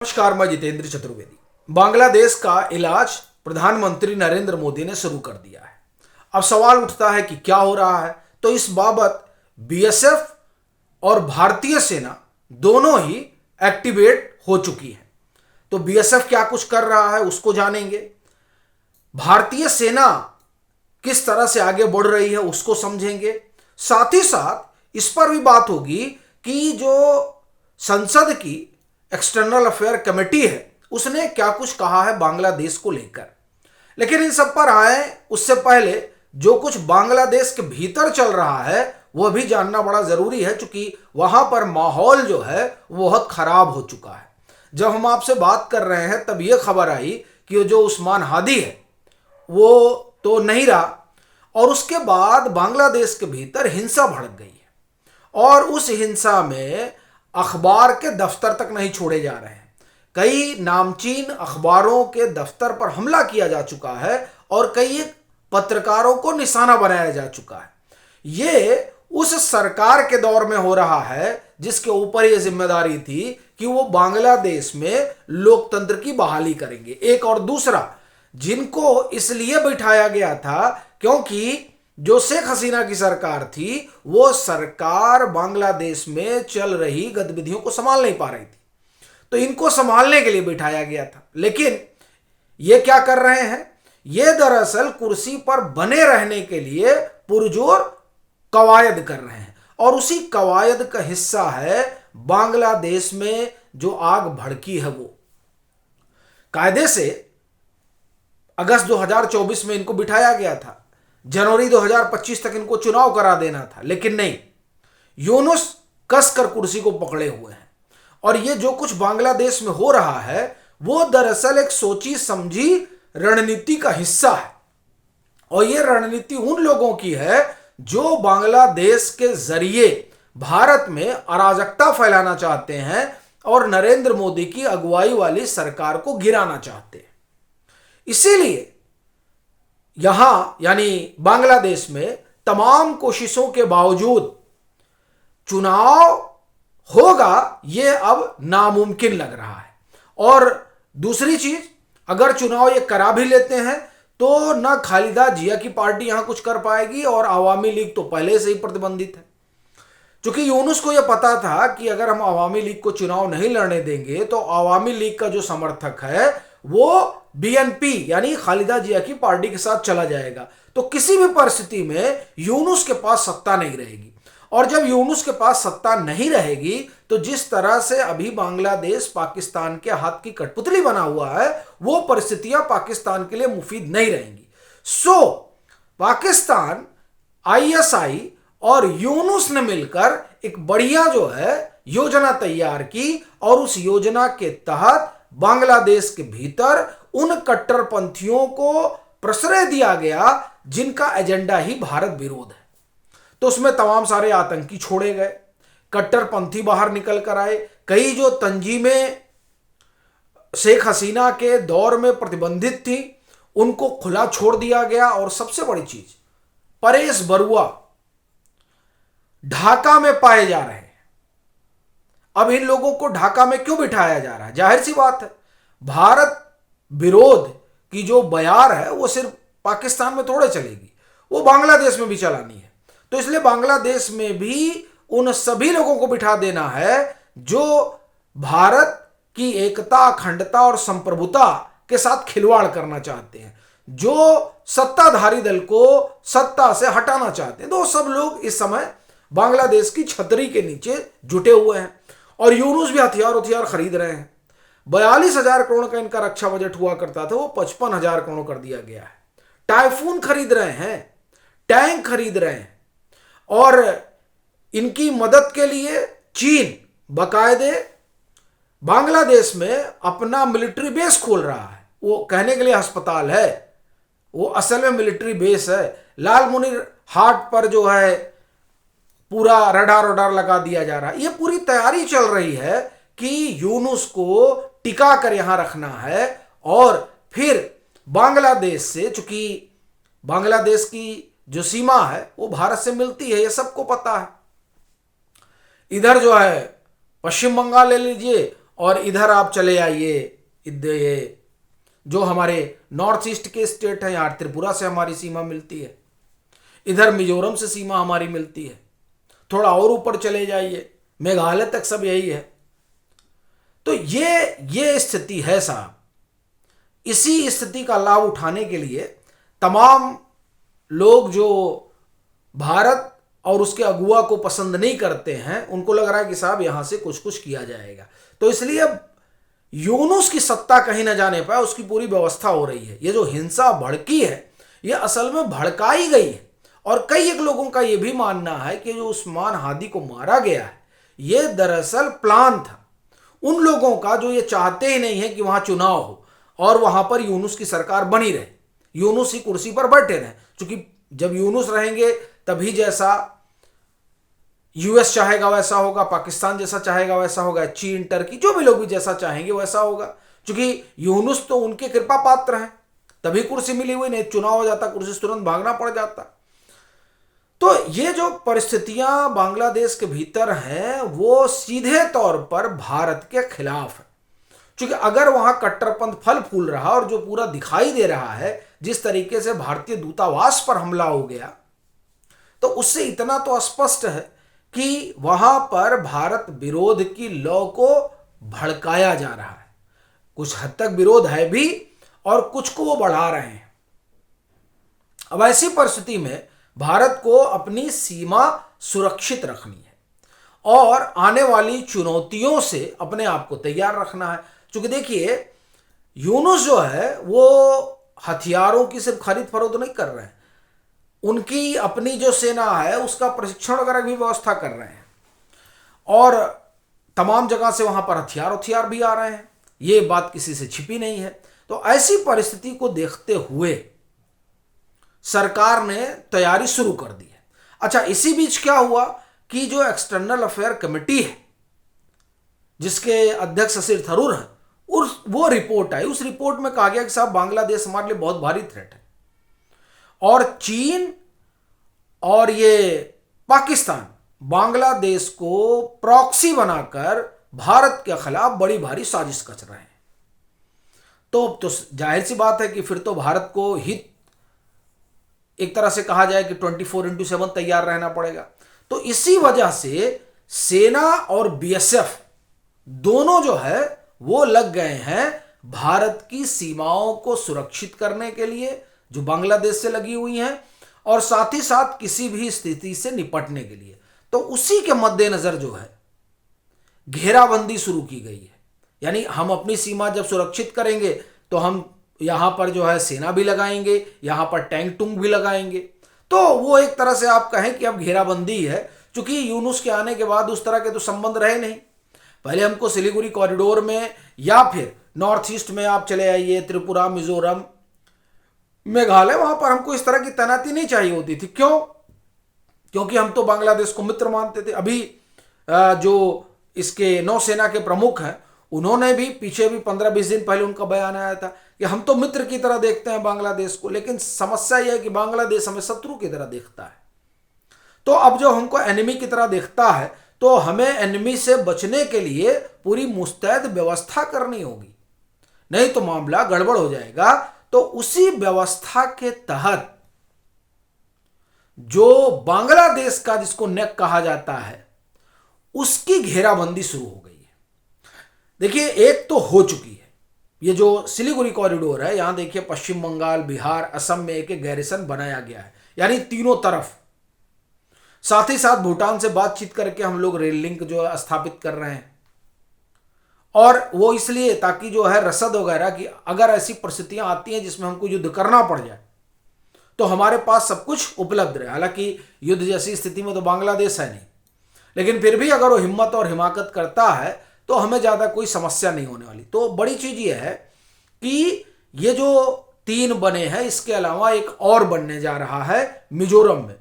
नमस्कार, मैं जितेंद्र चतुर्वेदी। बांग्लादेश का इलाज प्रधानमंत्री नरेंद्र मोदी ने शुरू कर दिया है। अब सवाल उठता है कि क्या हो रहा है। तो इस बाबत बीएसएफ और भारतीय सेना दोनों ही एक्टिवेट हो चुकी है। तो बीएसएफ क्या कुछ कर रहा है उसको जानेंगे, भारतीय सेना किस तरह से आगे बढ़ रही है उसको समझेंगे। साथ ही साथ इस पर भी बात होगी कि जो संसद की एक्सटर्नल अफेयर कमेटी है उसने क्या कुछ कहा है बांग्लादेश को लेकर। लेकिन इन सब पर आए उससे पहले जो कुछ बांग्लादेश के भीतर चल रहा है वह भी जानना बड़ा जरूरी है, क्योंकि वहां पर माहौल जो है वो बहुत खराब हो चुका है। जब हम आपसे बात कर रहे हैं तब यह खबर आई कि जो उस्मान हादी है वो तो नहीं रहा, और उसके बाद बांग्लादेश के भीतर हिंसा भड़क गई है और उस हिंसा में अखबार के दफ्तर तक नहीं छोड़े जा रहे हैं। कई नामचीन अखबारों के दफ्तर पर हमला किया जा चुका है और कई पत्रकारों को निशाना बनाया जा चुका है। ये उस सरकार के दौर में हो रहा है जिसके ऊपर यह जिम्मेदारी थी कि वो बांग्लादेश में लोकतंत्र की बहाली करेंगे। एक और दूसरा, जिनको इसलिए बिठाया गया था क्योंकि जो शेख हसीना की सरकार थी वो सरकार बांग्लादेश में चल रही गतिविधियों को संभाल नहीं पा रही थी, तो इनको संभालने के लिए बिठाया गया था। लेकिन ये क्या कर रहे हैं, ये दरअसल कुर्सी पर बने रहने के लिए पुरजोर कवायद कर रहे हैं, और उसी कवायद का हिस्सा है बांग्लादेश में जो आग भड़की है। वो कायदे से अगस्त 2024 में इनको बिठाया गया था, जनवरी 2025 तक इनको चुनाव करा देना था, लेकिन नहीं, यूनुस कसकर कुर्सी को पकड़े हुए हैं। और ये जो कुछ बांग्लादेश में हो रहा है वो दरअसल एक सोची समझी रणनीति का हिस्सा है, और ये रणनीति उन लोगों की है जो बांग्लादेश के जरिए भारत में अराजकता फैलाना चाहते हैं और नरेंद्र मोदी की अगुवाई वाली सरकार को गिराना चाहते हैं। इसीलिए यहां यानी बांग्लादेश में तमाम कोशिशों के बावजूद चुनाव होगा ये अब नामुमकिन लग रहा है। और दूसरी चीज, अगर चुनाव ये करा भी लेते हैं तो न खालिदा जिया की पार्टी यहां कुछ कर पाएगी, और आवामी लीग तो पहले से ही प्रतिबंधित है। क्योंकि यूनुस को यह पता था कि अगर हम आवामी लीग को चुनाव नहीं लड़ने देंगे तो आवामी लीग का जो समर्थक है वो बीएनपी यानी खालिदा जिया की पार्टी के साथ चला जाएगा, तो किसी भी परिस्थिति में यूनुस के पास सत्ता नहीं रहेगी। और जब यूनुस के पास सत्ता नहीं रहेगी तो जिस तरह से अभी बांग्लादेश पाकिस्तान के हाथ की कठपुतली बना हुआ है वो परिस्थितियां पाकिस्तान के लिए मुफीद नहीं रहेंगी। सो पाकिस्तान, आईएसआई और यूनुस ने मिलकर एक बढ़िया जो है योजना तैयार की, और उस योजना के तहत बांग्लादेश के भीतर उन कट्टरपंथियों को प्रश्रय दिया गया जिनका एजेंडा ही भारत विरोध है। तो उसमें तमाम सारे आतंकी छोड़े गए, कट्टरपंथी बाहर निकल कर आए, कई जो तंजीमें शेख हसीना के दौर में प्रतिबंधित थी उनको खुला छोड़ दिया गया। और सबसे बड़ी चीज, परेश बरुआ ढाका में पाए जा रहे हैं। अब इन लोगों को ढाका में क्यों बिठाया जा रहा है? जाहिर सी बात है, भारत विरोध की जो बयार है वो सिर्फ पाकिस्तान में थोड़े चलेगी, वो बांग्लादेश में भी चलानी है। तो इसलिए बांग्लादेश में भी उन सभी लोगों को बिठा देना है जो भारत की एकता, अखंडता और संप्रभुता के साथ खिलवाड़ करना चाहते हैं, जो सत्ताधारी दल को सत्ता से हटाना चाहते हैं। तो सब लोग इस समय बांग्लादेश की छतरी के नीचे जुटे हुए हैं, और यूनुस भी हथियार खरीद रहे हैं। 42,000 करोड़ का इनका रक्षा बजट हुआ करता था, वो 55,000 करोड़ कर दिया गया है। टाइफून खरीद रहे हैं, टैंक खरीद रहे हैं, और इनकी मदद के लिए चीन बाकायदे बांग्लादेश में अपना मिलिट्री बेस खोल रहा है। वो कहने के लिए अस्पताल है, वो असल में मिलिट्री बेस है। लाल मुनीर हाट पर जो है पूरा रडार लगा दिया जा रहा है। ये पूरी तैयारी चल रही है कि यूनुस को टिका कर यहां रखना है, और फिर बांग्लादेश से, चूंकि बांग्लादेश की जो सीमा है वो भारत से मिलती है, ये सबको पता है। इधर जो है पश्चिम बंगाल ले लीजिए और इधर आप चले आइए, ये जो हमारे नॉर्थ ईस्ट के स्टेट हैं, यहाँ त्रिपुरा से हमारी सीमा मिलती है, इधर मिजोरम से सीमा हमारी मिलती है, थोड़ा और ऊपर चले जाइए मेघालय तक सब यही है। तो ये स्थिति है साहब। इसी स्थिति का लाभ उठाने के लिए तमाम लोग जो भारत और उसके अगुआ को पसंद नहीं करते हैं, उनको लग रहा है कि साहब यहां से कुछ कुछ किया जाएगा। तो इसलिए अब यूनुस की सत्ता कहीं ना जाने पाए उसकी पूरी व्यवस्था हो रही है। ये जो हिंसा भड़की है ये असल में भड़काई गई है। और कई एक लोगों का ये भी मानना है कि जो उस्मान हादी को मारा गया है ये दरअसल प्लान था उन लोगों का जो ये चाहते ही नहीं है कि वहां चुनाव हो और वहां पर यूनुस की सरकार बनी रहे, यूनुस ही कुर्सी पर बैठे रहे। क्योंकि जब यूनुस रहेंगे तभी जैसा यूएस चाहेगा वैसा होगा, पाकिस्तान जैसा चाहेगा वैसा होगा, चीन, टर्की, जो भी लोग भी जैसा चाहेंगे वैसा होगा। क्योंकि यूनुस तो उनके कृपा पात्र हैं, तभी कुर्सी मिली हुई, नहीं चुनाव हो जाता कुर्सी से तुरंत भागना पड़ जाता। तो ये जो परिस्थितियां बांग्लादेश के भीतर हैं वो सीधे तौर पर भारत के खिलाफ है। क्योंकि अगर वहां कट्टरपंथ फल फूल रहा और जो पूरा दिखाई दे रहा है जिस तरीके से भारतीय दूतावास पर हमला हो गया, तो उससे इतना तो स्पष्ट है कि वहां पर भारत विरोध की लौ को भड़काया जा रहा है। कुछ हद तक विरोध है भी और कुछ को वो बढ़ा रहे हैं। अब ऐसी परिस्थिति में भारत को अपनी सीमा सुरक्षित रखनी है और आने वाली चुनौतियों से अपने आप को तैयार रखना है। क्योंकि देखिए यूनुस जो है वो हथियारों की सिर्फ खरीद फरोख्त नहीं कर रहे हैं, उनकी अपनी जो सेना है उसका प्रशिक्षण वगैरह भी व्यवस्था कर रहे हैं और तमाम जगह से वहां पर हथियार भी आ रहे हैं। ये बात किसी से छिपी नहीं है। तो ऐसी परिस्थिति को देखते हुए सरकार ने तैयारी शुरू कर दी है। अच्छा, इसी बीच क्या हुआ कि जो एक्सटर्नल अफेयर कमेटी है जिसके अध्यक्ष शशिर थरूर हैं, वो रिपोर्ट आई। उस रिपोर्ट में कहा गया कि साहब बांग्लादेश हमारे लिए बहुत भारी थ्रेट है और चीन और ये पाकिस्तान बांग्लादेश को प्रॉक्सी बनाकर भारत के खिलाफ बड़ी भारी साजिश कर रहे हैं। तो जाहिर सी बात है कि फिर तो भारत को हित एक तरह से कहा जाए कि 24/7 तैयार रहना पड़ेगा। तो इसी वजह से सेना और बीएसएफ दोनों जो है वो लग गए हैं भारत की सीमाओं को सुरक्षित करने के लिए जो बांग्लादेश से लगी हुई हैं और साथ ही साथ किसी भी स्थिति से निपटने के लिए। तो उसी के मद्देनजर जो है घेराबंदी शुरू की गई है। यानी हम अपनी सीमा जब सुरक्षित करेंगे तो हम यहां पर जो है सेना भी लगाएंगे, यहां पर टैंक टुंग भी लगाएंगे। तो वो एक तरह से आप कहें कि अब घेराबंदी है। क्योंकि यूनुस के आने के बाद उस तरह के तो संबंध रहे नहीं। पहले हमको सिलीगुड़ी कॉरिडोर में या फिर नॉर्थ ईस्ट में आप चले आइए, त्रिपुरा, मिजोरम, मेघालय, वहां पर हमको इस तरह की तैनाती नहीं चाहिए होती थी। क्यों? क्योंकि हम तो बांग्लादेश को मित्र मानते थे। अभी जो इसके नौसेना के प्रमुख हैं उन्होंने भी पीछे भी 15-20 दिन पहले उनका बयान आया था कि हम तो मित्र की तरह देखते हैं बांग्लादेश को, लेकिन समस्या यह है कि बांग्लादेश हमें शत्रु की तरह देखता है। तो अब जो हमको एनिमी की तरह देखता है तो हमें एनिमी से बचने के लिए पूरी मुस्तैद व्यवस्था करनी होगी, नहीं तो मामला गड़बड़ हो जाएगा। तो उसी व्यवस्था के तहत जो बांग्लादेश का जिसको नेक कहा जाता है उसकी घेराबंदी शुरू हो गई है। देखिए एक तो हो चुकी है, ये जो सिलीगुड़ी कॉरिडोर है, यहां देखिए पश्चिम बंगाल, बिहार, असम में एक गैरिसन बनाया गया है, यानी तीनों तरफ। साथ ही साथ भूटान से बातचीत करके हम लोग रेल लिंक जो है स्थापित कर रहे हैं। और वो इसलिए ताकि जो है रसद वगैरह की अगर ऐसी परिस्थितियां आती हैं जिसमें हमको युद्ध करना पड़ जाए तो हमारे पास सब कुछ उपलब्ध रहे। हालांकि युद्ध जैसी स्थिति में तो बांग्लादेश है नहीं, लेकिन फिर भी अगर वो हिम्मत और हिमाकत करता है तो हमें ज़्यादा कोई समस्या नहीं होने वाली। तो बड़ी चीज़ ये है कि ये जो 3 बने हैं इसके अलावा एक और बनने जा रहा है मिजोरम में,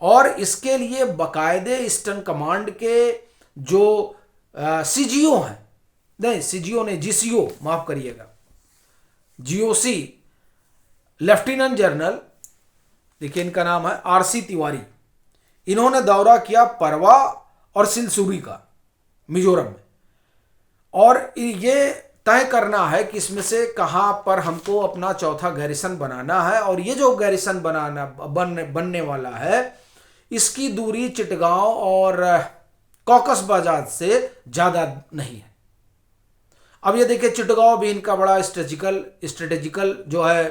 और इसके लिए बाकायदे ईस्टर्न कमांड के जो सीजीओ हैं, नहीं सीजीओ नहीं जीसीओ माफ करिएगा, जीओसी लेफ्टिनेंट जनरल, देखिए इनका नाम है आरसी तिवारी, इन्होंने दौरा किया परवा और सिलसुरी का मिजोरम में। और ये तय करना है कि इसमें से कहाँ पर हमको अपना चौथा गैरिसन बनाना है। और ये जो गैरिसन बनने वाला है, इसकी दूरी चिटगांव और कॉकस बाजार से ज़्यादा नहीं है। अब ये देखिए, चिटगांव भी इनका बड़ा स्ट्रेटेजिकल जो है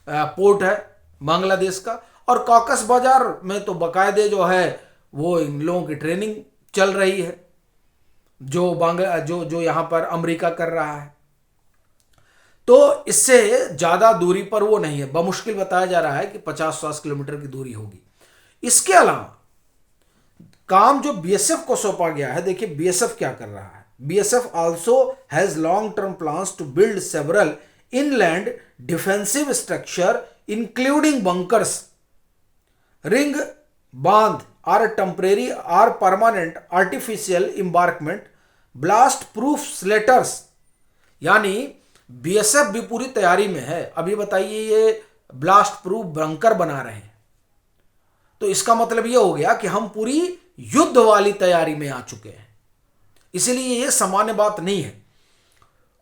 पोर्ट है बांग्लादेश का, और कॉकस बाजार में तो बाकायदे जो है वो इन लोगों की ट्रेनिंग चल रही है, जो यहाँ पर अमेरिका कर रहा है। तो इससे ज़्यादा दूरी पर वो नहीं है, बमुश्किल बताया जा रहा है कि 50-60 किलोमीटर की दूरी होगी। इसके अलावा काम जो बीएसएफ को सौंपा गया है, देखिए बीएसएफ क्या कर रहा है। BSF also has long term plans to build several inland defensive structure including bunkers, ring bund or temporary or permanent artificial embankment, blast proof shelters. यानी बीएसएफ भी पूरी तैयारी में है। अभी बताइए, ये ब्लास्ट प्रूफ बंकर बना रहे हैं, तो इसका मतलब ये हो गया कि हम पूरी युद्ध वाली तैयारी में आ चुके हैं। इसलिए ये सामान्य बात नहीं है।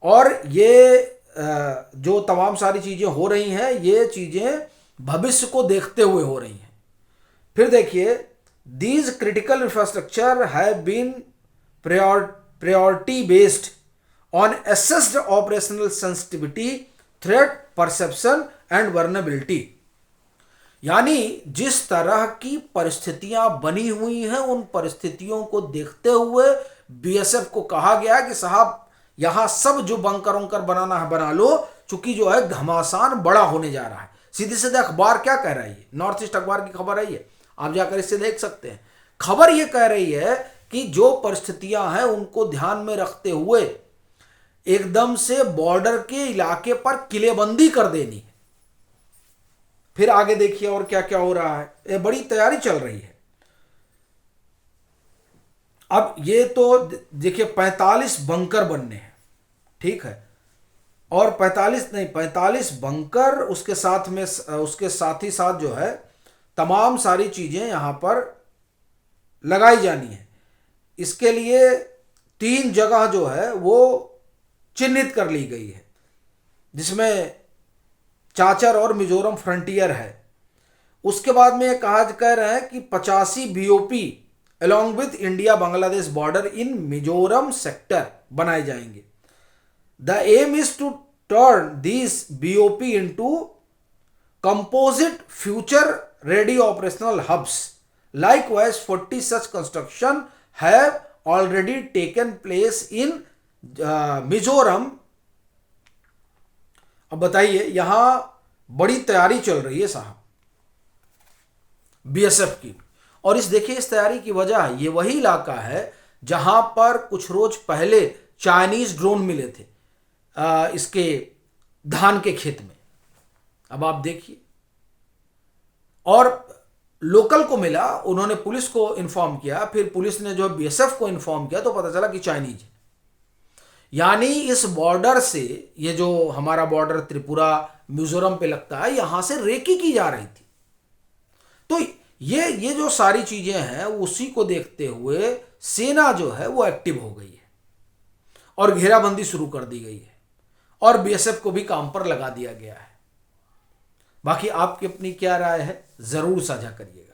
और ये जो तमाम सारी चीजें हो रही हैं, ये चीजें भविष्य को देखते हुए हो रही हैं। फिर देखिए, these critical infrastructure have been priority based on assessed operational sensitivity, threat perception and vulnerability। यानी जिस तरह की परिस्थितियां बनी हुई हैं, उन परिस्थितियों को देखते हुए बीएसएफ को कहा गया कि साहब यहां सब जो बंकर वंकर बनाना है बना लो, चूंकि जो है घमासान बड़ा होने जा रहा है। सीधे सीधे अखबार क्या कह रही है, नॉर्थ ईस्ट अखबार की खबर है ये, आप जाकर इससे देख सकते हैं। खबर ये कह रही है कि जो परिस्थितियां हैं उनको ध्यान में रखते हुए एकदम से बॉर्डर के इलाके पर किलेबंदी कर देनी है। फिर आगे देखिए और क्या क्या हो रहा है, ये बड़ी तैयारी चल रही है। अब ये तो देखिए 45 बंकर बनने हैं, ठीक है, और 45 बंकर, उसके साथ ही साथ जो है तमाम सारी चीजें यहां पर लगाई जानी है। इसके लिए 3 जगह जो है वो चिन्हित कर ली गई है, जिसमें चाचर और मिजोरम फ्रंटियर है। उसके बाद में ये कह रहे हैं कि 85 BOP along with India Bangladesh border in Mizoram sector बनाए जाएंगे। The aim is to turn this BOP into composite future ready operational hubs. Likewise, 40 such construction have already taken place in Mizoram. अब बताइए, यहां बड़ी तैयारी चल रही है साहब बीएसएफ की। और देखिए, इस तैयारी की वजह ये वही इलाका है जहां पर कुछ रोज पहले चाइनीज ड्रोन मिले थे इसके धान के खेत में। अब आप देखिए, और लोकल को मिला, उन्होंने पुलिस को इन्फॉर्म किया, फिर पुलिस ने जो बीएसएफ को इन्फॉर्म किया तो पता चला कि चाइनीज है। यानी इस बॉर्डर से, ये जो हमारा बॉर्डर त्रिपुरा मिजोरम पे लगता है, यहां से रेकी की जा रही थी। तो ये जो सारी चीजें हैं, उसी को देखते हुए सेना जो है वो एक्टिव हो गई है और घेराबंदी शुरू कर दी गई है, और बीएसएफ को भी काम पर लगा दिया गया है। बाकी आपकी अपनी क्या राय है, जरूर साझा करिए।